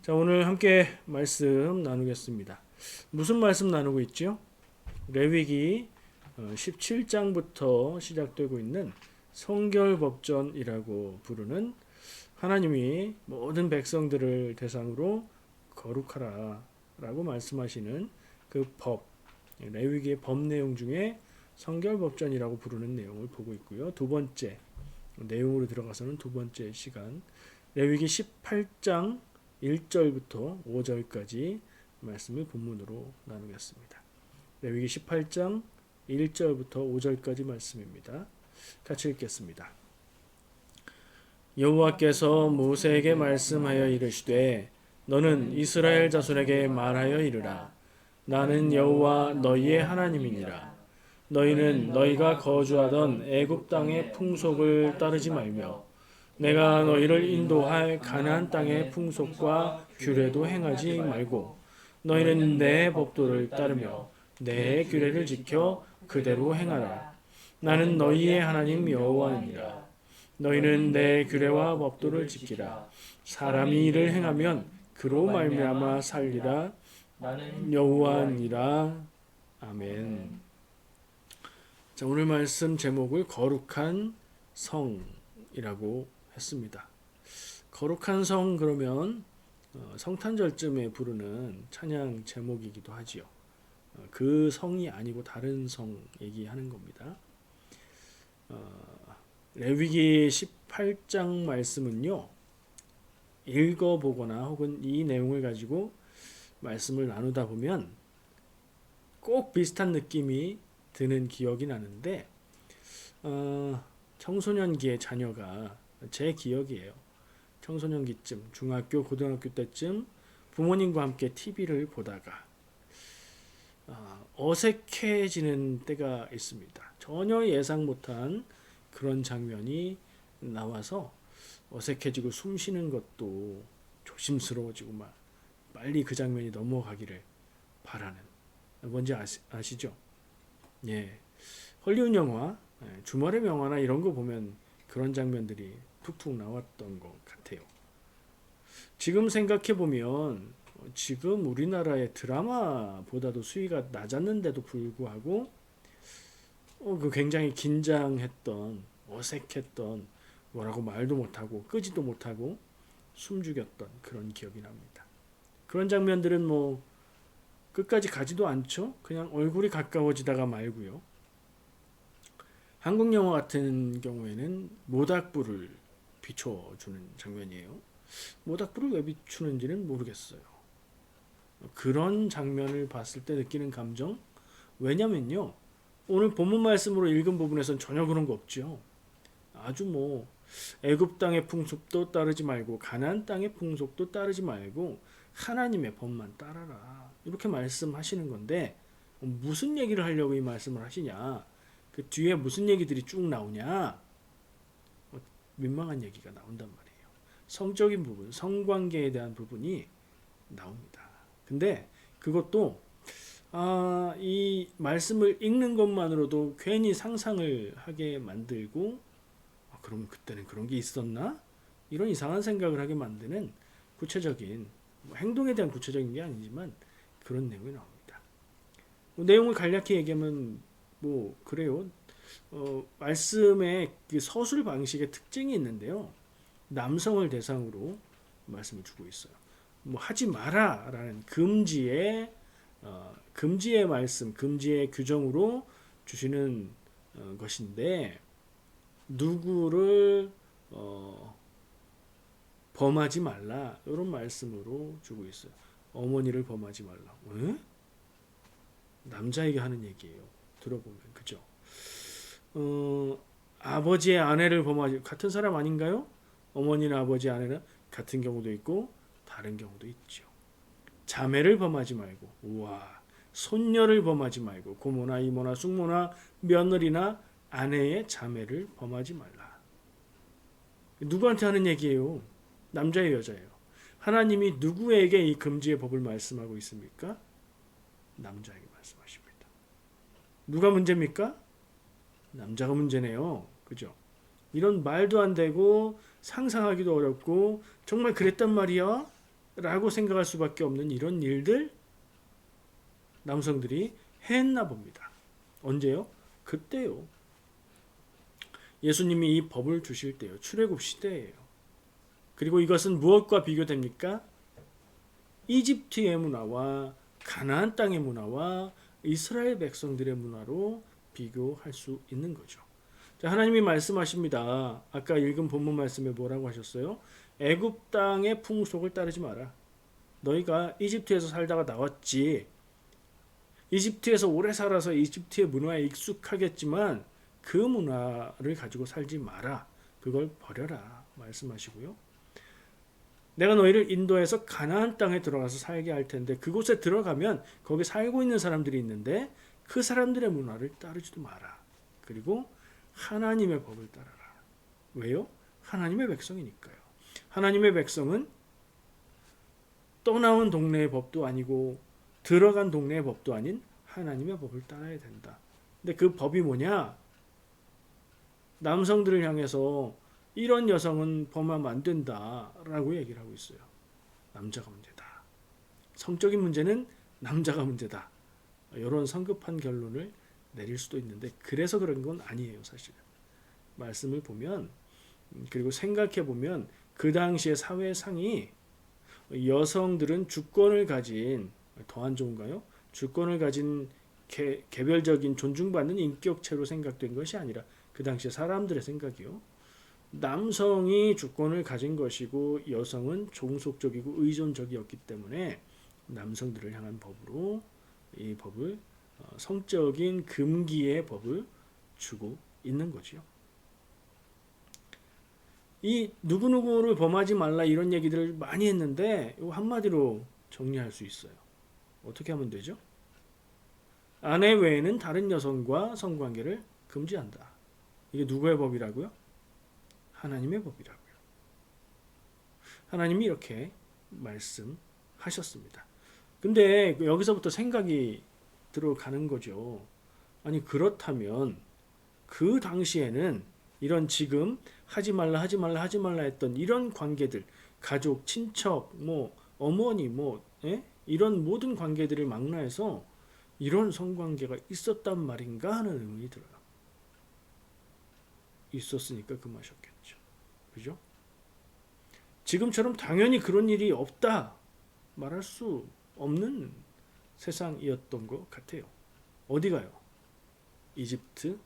자, 오늘 함께 말씀 나누겠습니다. 무슨 말씀 나누고 있죠? 레위기 17장부터 시작되고 있는 성결법전이라고 부르는 하나님이 모든 백성들을 대상으로 거룩하라 라고 말씀하시는 그 법, 레위기의 법 내용 중에 성결법전이라고 부르는 내용을 보고 있고요. 두 번째 내용으로 들어가서는 두 번째 시간 레위기 18장 1절부터 5절까지 말씀을 본문으로 나누겠습니다. 레위기 18장 1절부터 5절까지 말씀입니다. 같이 읽겠습니다. 여호와께서 모세에게 말씀하여 이르시되 너는 이스라엘 자손에게 말하여 이르라. 나는 여호와 너희의 하나님이니라. 너희는 너희가 거주하던 애굽 땅의 풍속을 따르지 말며 내가 너희를 인도할 가나안 땅의 풍속과 규례도 행하지 말고 너희는 내 법도를 따르며 내 규례를 지켜 그대로 행하라. 나는 너희의 하나님 여호와니라. 너희는 내 규례와 법도를 지키라. 사람이 이를 행하면 그로 말미암아 살리라. 나는 여호와니라. 아멘. 자, 오늘 말씀 제목을 거룩한 성이라고 했습니다. 거룩한 성 그러면 성탄절쯤에 부르는 찬양 제목이기도 하지요. 그 성이 아니고 다른 성 얘기하는 겁니다. 레위기 18장 말씀은요, 읽어보거나 혹은 이 내용을 가지고 말씀을 나누다 보면 꼭 비슷한 느낌이 드는 기억이 나는데, 청소년기의 자녀가 제 기억이에요. 청소년기쯤, 중학교, 고등학교 때쯤 부모님과 함께 TV를 보다가 어색해지는 때가 있습니다. 전혀 예상 못한 그런 장면이 나와서 어색해지고 숨 쉬는 것도 조심스러워지고 막 빨리 그 장면이 넘어가기를 바라는, 뭔지 아시죠? 예, 헐리우드 영화, 주말의 명화나 이런 거 보면 그런 장면들이 툭툭 나왔던 것 같아요. 지금 생각해 보면 지금 우리나라의 드라마보다도 수위가 낮았는데도 불구하고 그 굉장히 긴장했던, 어색했던, 뭐라고 말도 못하고 끄지도 못하고 숨죽였던 그런 기억이 납니다. 그런 장면들은 뭐 끝까지 가지도 않죠. 그냥 얼굴이 가까워지다가 말고요. 한국 영화 같은 경우에는 모닥불을 비춰주는 장면이에요. 모닥불을 왜 비추는지는 모르겠어요. 그런 장면을 봤을 때 느끼는 감정, 왜냐면요, 오늘 본문 말씀으로 읽은 부분에선 전혀 그런 거 없죠. 아주 뭐 애굽 땅의 풍속도 따르지 말고 가나안 땅의 풍속도 따르지 말고 하나님의 법만 따라라, 이렇게 말씀하시는 건데, 무슨 얘기를 하려고 이 말씀을 하시냐, 그 뒤에 무슨 얘기들이 쭉 나오냐, 민망한 얘기가 나온단 말이에요. 성적인 부분, 성관계에 대한 부분이 나옵니다. 근데 그것도 이 말씀을 읽는 것만으로도 괜히 상상을 하게 만들고, 그럼 그때는 그런 게 있었나? 이런 이상한 생각을 하게 만드는 구체적인, 행동에 대한 구체적인 게 아니지만 그런 내용이 나옵니다. 내용을 간략히 얘기하면 뭐 그래요. 말씀의 그 서술 방식의 특징이 있는데요. 남성을 대상으로 말씀을 주고 있어요. 뭐 하지 마라라는 금지의 말씀, 금지의 규정으로 주시는 것인데, 누구를 범하지 말라, 이런 말씀으로 주고 있어요. 어머니를 범하지 말라. 왜? 남자에게 하는 얘기예요. 들어보면 그죠? 아버지의 아내를 범하지, 같은 사람 아닌가요? 어머니나 아버지 아내는 같은 경우도 있고 다른 경우도 있죠. 자매를 범하지 말고, 우와, 손녀를 범하지 말고, 고모나 이모나 숙모나 며느리나 아내의 자매를 범하지 말라. 누구한테 하는 얘기예요? 남자예요, 여자예요? 하나님이 누구에게 이 금지의 법을 말씀하고 있습니까? 남자에게 말씀하십니다. 누가 문제입니까? 남자가 문제네요. 그죠? 이런 말도 안 되고 상상하기도 어렵고 정말 그랬단 말이야? 라고 생각할 수밖에 없는 이런 일들 남성들이 했나 봅니다. 언제요? 그때요. 예수님이 이 법을 주실 때요. 출애굽 시대예요. 그리고 이것은 무엇과 비교됩니까? 이집트의 문화와 가나안 땅의 문화와 이스라엘 백성들의 문화로 비교할 수 있는 거죠. 자, 하나님이 말씀하십니다. 아까 읽은 본문 말씀에 뭐라고 하셨어요? 애굽 땅의 풍속을 따르지 마라. 너희가 이집트에서 살다가 나왔지. 이집트에서 오래 살아서 이집트의 문화에 익숙하겠지만 그 문화를 가지고 살지 마라. 그걸 버려라. 말씀하시고요. 내가 너희를 인도해서 가나안 땅에 들어가서 살게 할 텐데 그곳에 들어가면 거기 살고 있는 사람들이 있는데 그 사람들의 문화를 따르지도 마라. 그리고 하나님의 법을 따라라. 왜요? 하나님의 백성이니까요. 하나님의 백성은 떠나온 동네의 법도 아니고 들어간 동네의 법도 아닌 하나님의 법을 따라야 된다. 근데 그 법이 뭐냐? 남성들을 향해서 이런 여성은 범하면 안 된다라고 얘기를 하고 있어요. 남자가 문제다. 성적인 문제는 남자가 문제다. 이런 성급한 결론을 내릴 수도 있는데 그래서 그런 건 아니에요. 사실은. 말씀을 보면 그리고 생각해 보면 그 당시의 사회상이 여성들은 주권을 가진 더 안 좋은가요? 주권을 가진 개별적인 존중받는 인격체로 생각된 것이 아니라 그 당시의 사람들의 생각이요. 남성이 주권을 가진 것이고 여성은 종속적이고 의존적이었기 때문에 남성들을 향한 법으로 이 법을 성적인 금기의 법을 주고 있는 거지요. 이 누구누구를 범하지 말라 이런 얘기들을 많이 했는데 이거 한마디로 정리할 수 있어요. 어떻게 하면 되죠? 아내 외에는 다른 여성과 성관계를 금지한다. 이게 누구의 법이라고요? 하나님의 법이라고요. 하나님이 이렇게 말씀하셨습니다. 근데 여기서부터 생각이 들어가는 거죠. 아니 그렇다면 그 당시에는 이런 지금 하지 말라 하지 말라 하지 말라 했던 이런 관계들 가족, 친척, 뭐 어머니 이런 모든 관계들을 망라해서 이런 성관계가 있었단 말인가 하는 의문이 들어요. 있었으니까 금하셨겠죠. 그죠? 지금처럼 당연히 그런 일이 없다 말할 수 없는 세상이었던 것 같아요. 어디가요? 이집트,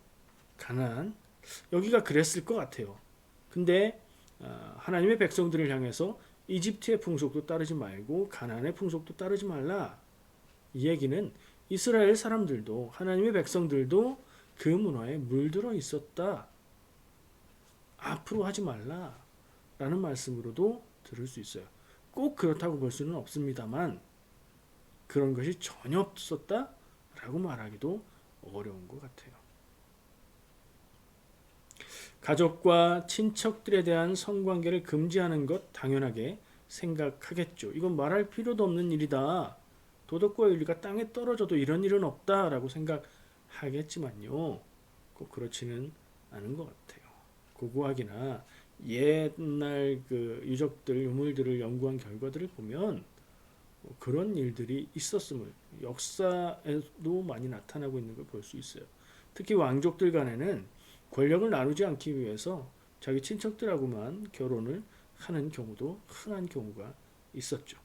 가나안 여기가 그랬을 것 같아요. 근데 하나님의 백성들을 향해서 이집트의 풍속도 따르지 말고 가나안의 풍속도 따르지 말라. 이 얘기는 이스라엘 사람들도 하나님의 백성들도 그 문화에 물들어 있었다. 앞으로 하지 말라. 라는 말씀으로도 들을 수 있어요. 꼭 그렇다고 볼 수는 없습니다만 그런 것이 전혀 없었다. 라고 말하기도 어려운 것 같아요. 가족과 친척들에 대한 성관계를 금지하는 것 당연하게 생각하겠죠. 이건 말할 필요도 없는 일이다. 도덕과 윤리가 땅에 떨어져도 이런 일은 없다라고 생각하겠지만요. 꼭 그렇지는 않은 것 같아요. 고고하기나 옛날 그 유적들, 유물들을 연구한 결과들을 보면 그런 일들이 있었음을 역사에도 많이 나타나고 있는 걸 볼 수 있어요. 특히 왕족들 간에는 권력을 나누지 않기 위해서 자기 친척들하고만 결혼을 하는 경우도 흔한 경우가 있었죠.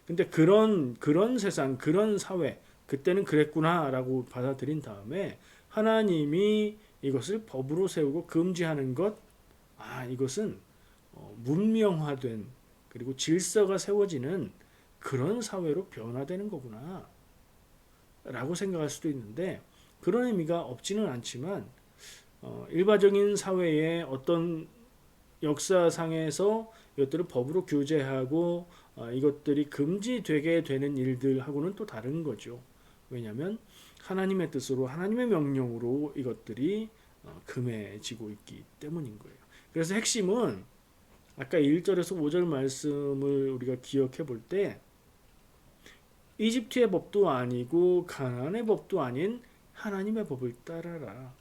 근데 그런 세상, 그런 사회, 그때는 그랬구나라고 받아들인 다음에 하나님이 이것을 법으로 세우고 금지하는 것, 이것은 문명화된 그리고 질서가 세워지는 그런 사회로 변화되는 거구나 라고 생각할 수도 있는데 그런 의미가 없지는 않지만 일반적인 사회의 어떤 역사상에서 이것들을 법으로 규제하고 이것들이 금지되게 되는 일들하고는 또 다른 거죠. 왜냐하면 하나님의 뜻으로 하나님의 명령으로 이것들이 금해지고 있기 때문인 거예요. 그래서 핵심은 아까 1절에서 5절 말씀을 우리가 기억해 볼 때 이집트의 법도 아니고 가나안의 법도 아닌 하나님의 법을 따라라.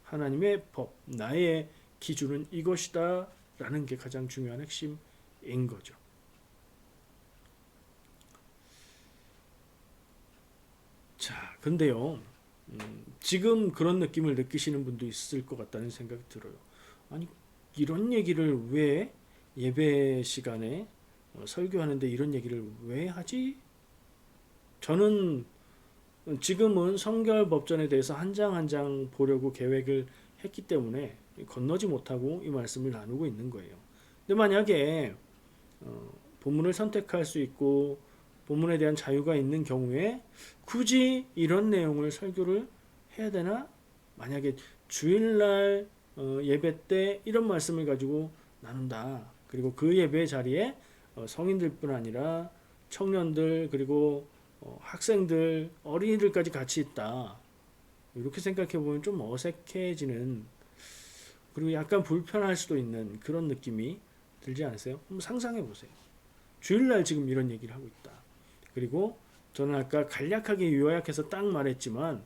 하나님의 법, 나의 기준은 이것이다 라는 게 가장 중요한 핵심인 거죠. 근데요, 지금 그런 느낌을 느끼시는 분도 있을 것 같다는 생각이 들어요. 아니, 이런 얘기를 왜 예배 시간에 설교하는데 이런 얘기를 왜 하지? 저는 지금은 성결 법전에 대해서 한 장 한 장 보려고 계획을 했기 때문에 건너지 못하고 이 말씀을 나누고 있는 거예요. 근데 만약에 본문을 선택할 수 있고 본문에 대한 자유가 있는 경우에 굳이 이런 내용을 설교를 해야 되나? 만약에 주일날 예배 때 이런 말씀을 가지고 나눈다. 그리고 그 예배 자리에 성인들뿐 아니라 청년들 그리고 학생들, 어린이들까지 같이 있다. 이렇게 생각해 보면 좀 어색해지는 그리고 약간 불편할 수도 있는 그런 느낌이 들지 않으세요? 한번 상상해 보세요. 주일날 지금 이런 얘기를 하고 있다. 그리고 저는 아까 간략하게 요약해서 딱 말했지만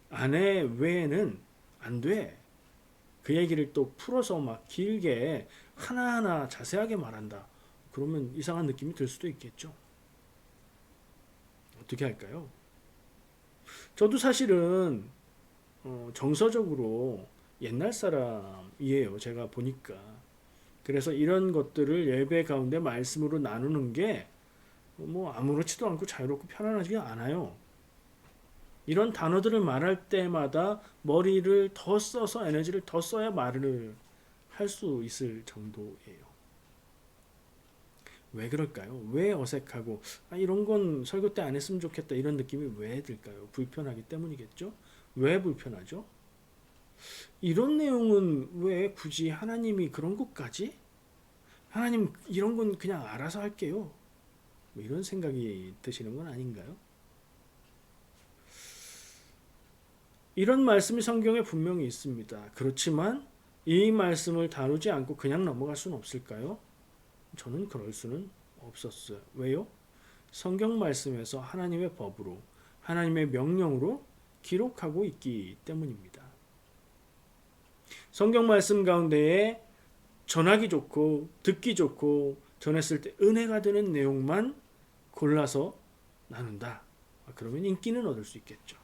아내 외에는 안 돼. 그 얘기를 또 풀어서 막 길게 하나하나 자세하게 말한다. 그러면 이상한 느낌이 들 수도 있겠죠. 어떻게 할까요? 저도 사실은 정서적으로 옛날 사람이에요. 제가 보니까. 그래서 이런 것들을 예배 가운데 말씀으로 나누는 게 뭐 아무렇지도 않고 자유롭고 편안하지 않아요. 이런 단어들을 말할 때마다 머리를 더 써서 에너지를 더 써야 말을 할 수 있을 정도예요. 왜 그럴까요? 왜 어색하고 이런 건 설교 때 안 했으면 좋겠다 이런 느낌이 왜 들까요? 불편하기 때문이겠죠? 왜 불편하죠? 이런 내용은 왜 굳이 하나님이 그런 것까지? 하나님 이런 건 그냥 알아서 할게요. 뭐 이런 생각이 드시는 건 아닌가요? 이런 말씀이 성경에 분명히 있습니다. 그렇지만 이 말씀을 다루지 않고 그냥 넘어갈 수는 없을까요? 저는 그럴 수는 없었어요. 왜요? 성경 말씀에서 하나님의 법으로 하나님의 명령으로 기록하고 있기 때문입니다. 성경 말씀 가운데에 전하기 좋고 듣기 좋고 전했을 때 은혜가 되는 내용만 골라서 나눈다. 그러면 인기는 얻을 수 있겠죠.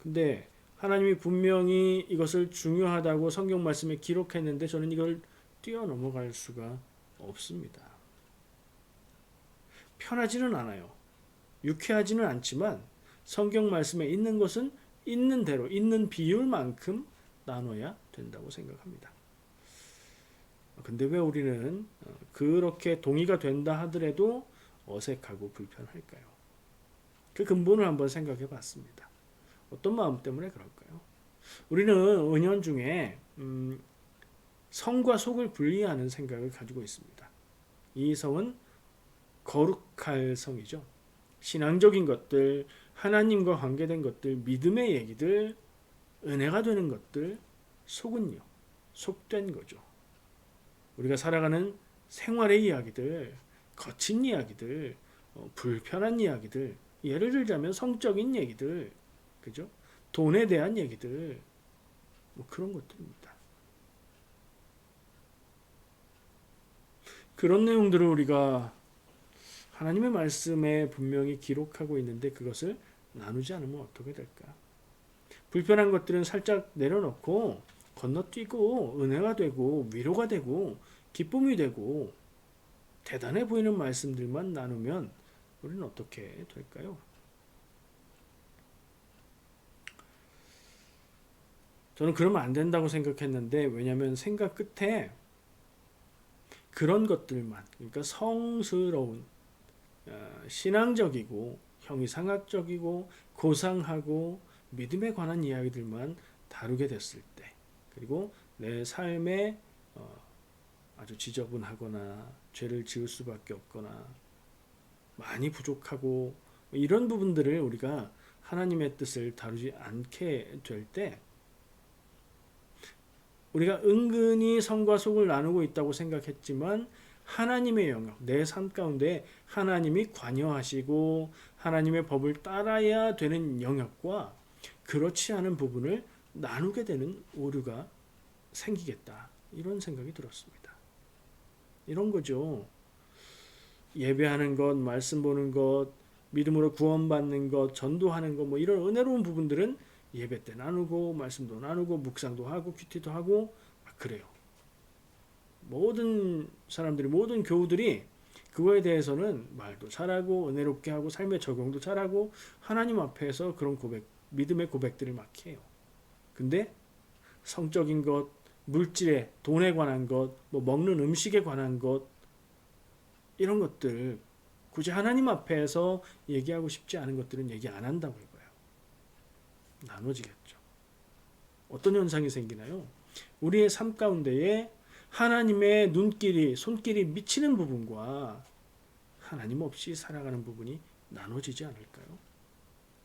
근데 하나님이 분명히 이것을 중요하다고 성경 말씀에 기록했는데 저는 이걸 뛰어넘어갈 수가 없습니다. 편하지는 않아요. 유쾌하지는 않지만 성경 말씀에 있는 것은 있는 대로 있는 비율만큼 나눠야 된다고 생각합니다. 근데 왜 우리는 그렇게 동의가 된다 하더라도 어색하고 불편할까요? 그 근본을 한번 생각해 봤습니다. 어떤 마음 때문에 그럴까요? 우리는 은연중에 성과 속을 분리하는 생각을 가지고 있습니다. 이 성은 거룩할 성이죠. 신앙적인 것들, 하나님과 관계된 것들, 믿음의 얘기들, 은혜가 되는 것들, 속은요. 속된 거죠. 우리가 살아가는 생활의 이야기들, 거친 이야기들, 불편한 이야기들, 예를 들자면 성적인 얘기들, 그죠? 돈에 대한 얘기들, 뭐 그런 것들입니다. 그런 내용들을 우리가 하나님의 말씀에 분명히 기록하고 있는데 그것을 나누지 않으면 어떻게 될까? 불편한 것들은 살짝 내려놓고 건너뛰고 은혜가 되고 위로가 되고 기쁨이 되고 대단해 보이는 말씀들만 나누면 우리는 어떻게 될까요? 저는 그러면 안 된다고 생각했는데 왜냐하면 생각 끝에 그런 것들만 그러니까 성스러운 신앙적이고 형이상학적이고 고상하고 믿음에 관한 이야기들만 다루게 됐을 때 그리고 내 삶에 아주 지저분하거나 죄를 지을 수밖에 없거나 많이 부족하고 이런 부분들을 우리가 하나님의 뜻을 다루지 않게 될 때 우리가 은근히 성과 속을 나누고 있다고 생각했지만 하나님의 영역, 내 삶 가운데 하나님이 관여하시고 하나님의 법을 따라야 되는 영역과 그렇지 않은 부분을 나누게 되는 오류가 생기겠다. 이런 생각이 들었습니다. 이런 거죠. 예배하는 것, 말씀 보는 것, 믿음으로 구원받는 것, 전도하는 것, 뭐 이런 은혜로운 부분들은 예배 때 나누고 말씀도 나누고 묵상도 하고 큐티도 하고 막 그래요. 모든 사람들이 모든 교우들이 그거에 대해서는 말도 잘하고 은혜롭게 하고 삶의 적용도 잘하고 하나님 앞에서 그런 고백, 믿음의 고백들을 막 해요. 근데 성적인 것, 물질에 돈에 관한 것, 뭐 먹는 음식에 관한 것 이런 것들 굳이 하나님 앞에서 얘기하고 싶지 않은 것들은 얘기 안 한다고 이거예요. 나눠지겠죠. 어떤 현상이 생기나요? 우리의 삶 가운데에 하나님의 눈길이, 손길이 미치는 부분과 하나님 없이 살아가는 부분이 나눠지지 않을까요?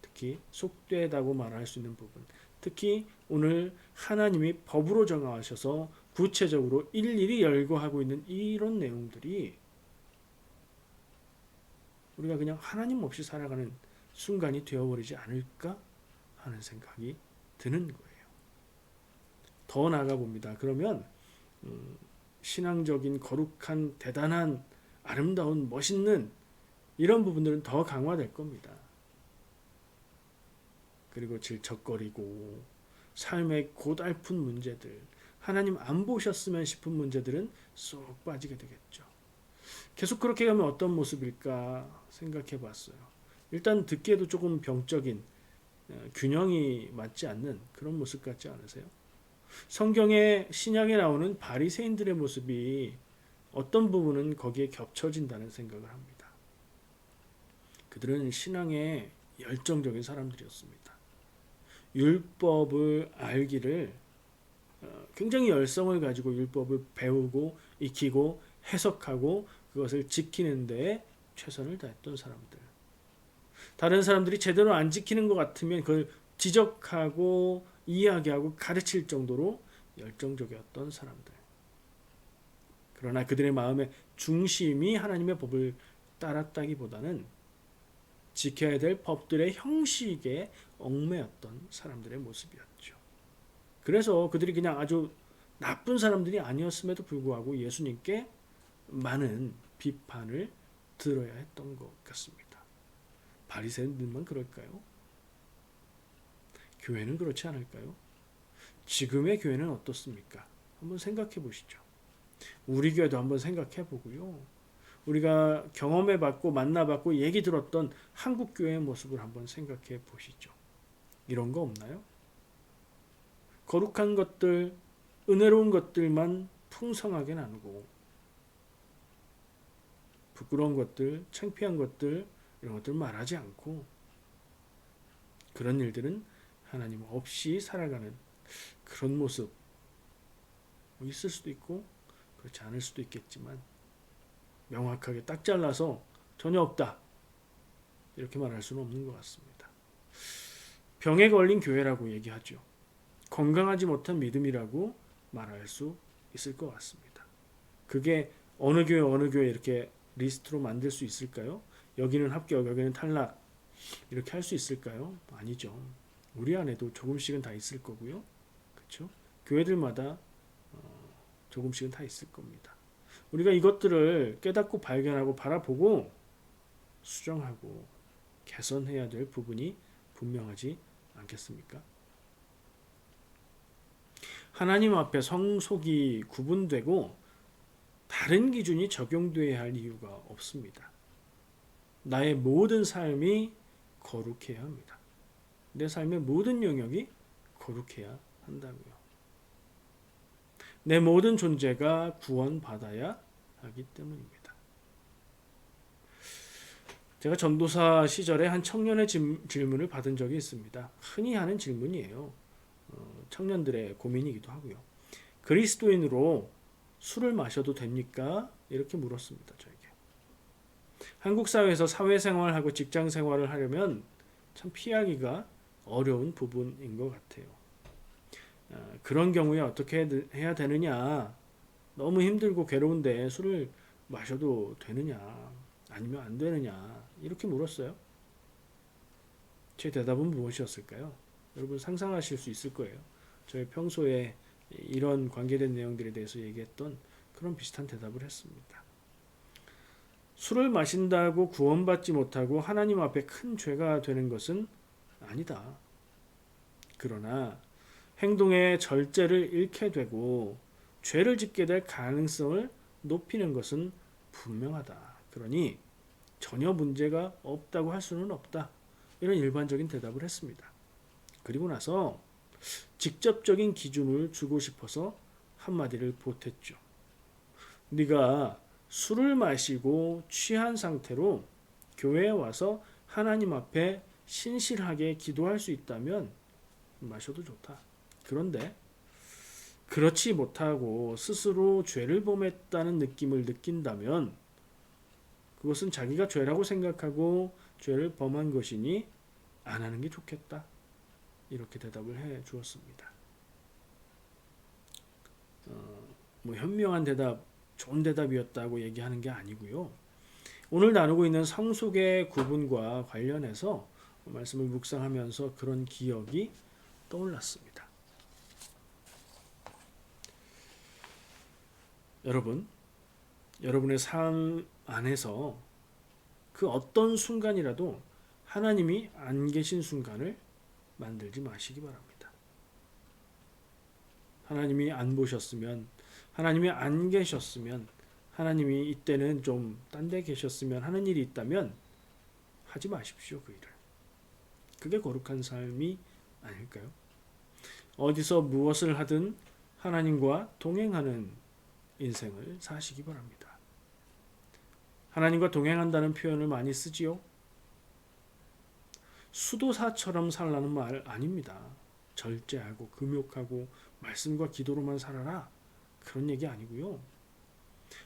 특히 속되다고 말할 수 있는 부분, 특히 오늘 하나님이 법으로 정하셔서 구체적으로 일일이 열거하고 있는 이런 내용들이 우리가 그냥 하나님 없이 살아가는 순간이 되어버리지 않을까 하는 생각이 드는 거예요. 더 나아가 봅니다. 그러면 신앙적인 거룩한 대단한 아름다운 멋있는 이런 부분들은 더 강화될 겁니다. 그리고 질척거리고 삶의 고달픈 문제들, 하나님 안 보셨으면 싶은 문제들은 쏙 빠지게 되겠죠. 계속 그렇게 가면 어떤 모습일까 생각해 봤어요. 일단 듣기에도 조금 병적인 균형이 맞지 않는 그런 모습 같지 않으세요? 성경의 신약에 나오는 바리새인들의 모습이 어떤 부분은 거기에 겹쳐진다는 생각을 합니다. 그들은 신앙에 열정적인 사람들이었습니다. 율법을 알기를 굉장히 열성을 가지고 율법을 배우고 익히고 해석하고 그것을 지키는 데에 최선을 다했던 사람들. 다른 사람들이 제대로 안 지키는 것 같으면 그걸 지적하고 이야기하고 가르칠 정도로 열정적이었던 사람들. 그러나 그들의 마음의 중심이 하나님의 법을 따랐다기보다는 지켜야 될 법들의 형식에 얽매였던 사람들의 모습이었죠. 그래서 그들이 그냥 아주 나쁜 사람들이 아니었음에도 불구하고 예수님께 많은 비판을 들어야 했던 것 같습니다. 바리새인들만 그럴까요? 교회는 그렇지 않을까요? 지금의 교회는 어떻습니까? 한번 생각해 보시죠. 우리 교회도 한번 생각해 보고요. 우리가 경험해 봤고 만나 봤고 얘기 들었던 한국 교회의 모습을 한번 생각해 보시죠. 이런 거 없나요? 거룩한 것들, 은혜로운 것들만 풍성하게 나누고 부끄러운 것들, 창피한 것들 이런 것들 말하지 않고 그런 일들은 하나님 없이 살아가는 그런 모습 있을 수도 있고 그렇지 않을 수도 있겠지만 명확하게 딱 잘라서 전혀 없다 이렇게 말할 수는 없는 것 같습니다. 병에 걸린 교회라고 얘기하죠. 건강하지 못한 믿음이라고 말할 수 있을 것 같습니다. 그게 어느 교회 이렇게 리스트로 만들 수 있을까요? 여기는 합격, 여기는 탈락 이렇게 할 수 있을까요? 아니죠. 우리 안에도 조금씩은 다 있을 거고요. 그렇죠? 교회들마다 조금씩은 다 있을 겁니다. 우리가 이것들을 깨닫고 발견하고 바라보고 수정하고 개선해야 될 부분이 분명하지 않겠습니까? 하나님 앞에 성속이 구분되고 다른 기준이 적용돼야 할 이유가 없습니다. 나의 모든 삶이 거룩해야 합니다. 내 삶의 모든 영역이 거룩해야 한다고요. 내 모든 존재가 구원받아야 하기 때문입니다. 제가 전도사 시절에 한 청년의 질문을 받은 적이 있습니다. 흔히 하는 질문이에요. 청년들의 고민이기도 하고요. 그리스도인으로 술을 마셔도 됩니까? 이렇게 물었습니다. 저에게. 한국 사회에서 사회생활하고 직장생활을 하려면 참 피하기가 어려운 부분인 것 같아요. 그런 경우에 어떻게 해야 되느냐? 너무 힘들고 괴로운데 술을 마셔도 되느냐? 아니면 안 되느냐? 이렇게 물었어요. 제 대답은 무엇이었을까요? 여러분 상상하실 수 있을 거예요. 저희 평소에 이런 관계된 내용들에 대해서 얘기했던 그런 비슷한 대답을 했습니다. 술을 마신다고 구원받지 못하고 하나님 앞에 큰 죄가 되는 것은 아니다. 그러나 행동의 절제를 잃게 되고 죄를 짓게 될 가능성을 높이는 것은 분명하다. 그러니 전혀 문제가 없다고 할 수는 없다. 이런 일반적인 대답을 했습니다. 그리고 나서 직접적인 기준을 주고 싶어서 한마디를 보탰죠. 네가 술을 마시고 취한 상태로 교회에 와서 하나님 앞에 신실하게 기도할 수 있다면 마셔도 좋다. 그런데 그렇지 못하고 스스로 죄를 범했다는 느낌을 느낀다면 그것은 자기가 죄라고 생각하고 죄를 범한 것이니 안 하는 게 좋겠다. 이렇게 대답을 해 주었습니다. 현명한 대답, 좋은 대답이었다고 얘기하는 게 아니고요. 오늘 나누고 있는 성속의 구분과 관련해서 말씀을 묵상하면서 그런 기억이 떠올랐습니다. 여러분, 여러분의 삶 안에서 그 어떤 순간이라도 하나님이 안 계신 순간을 만들지 마시기 바랍니다. 하나님이 안 보셨으면, 하나님이 안 계셨으면, 하나님이 이때는 좀 딴 데 계셨으면 하는 일이 있다면 하지 마십시오. 그 일을. 그게 거룩한 삶이 아닐까요? 어디서 무엇을 하든 하나님과 동행하는 인생을 사시기 바랍니다. 하나님과 동행한다는 표현을 많이 쓰지요. 수도사처럼 살라는 말 아닙니다. 절제하고 금욕하고 말씀과 기도로만 살아라. 그런 얘기 아니고요.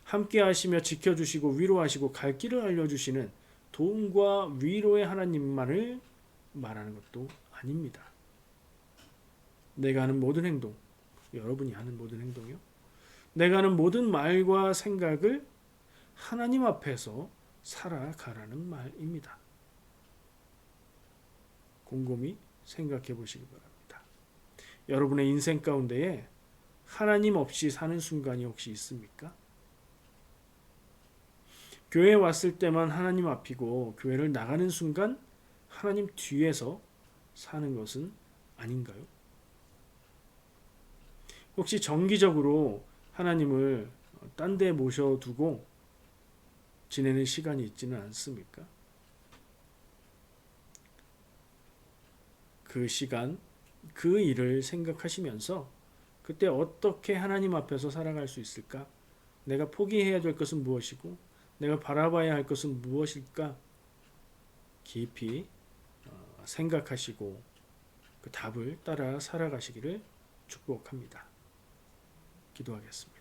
함께 하시며 지켜주시고 위로하시고 갈 길을 알려주시는 도움과 위로의 하나님만을 말하는 것도 아닙니다. 내가 하는 모든 행동, 여러분이 하는 모든 행동이요. 내가 하는 모든 말과 생각을 하나님 앞에서 살아가라는 말입니다. 곰곰이 생각해 보시기 바랍니다. 여러분의 인생 가운데에 하나님 없이 사는 순간이 혹시 있습니까? 교회에 왔을 때만 하나님 앞이고 교회를 나가는 순간 하나님 뒤에서 사는 것은 아닌가요? 혹시 정기적으로 하나님을 딴 데 모셔두고 지내는 시간이 있지는 않습니까? 그 시간, 그 일을 생각하시면서 그때 어떻게 하나님 앞에서 살아갈 수 있을까? 내가 포기해야 될 것은 무엇이고 내가 바라봐야 할 것은 무엇일까? 깊이 생각하시고 그 답을 따라 살아가시기를 축복합니다. 기도하겠습니다.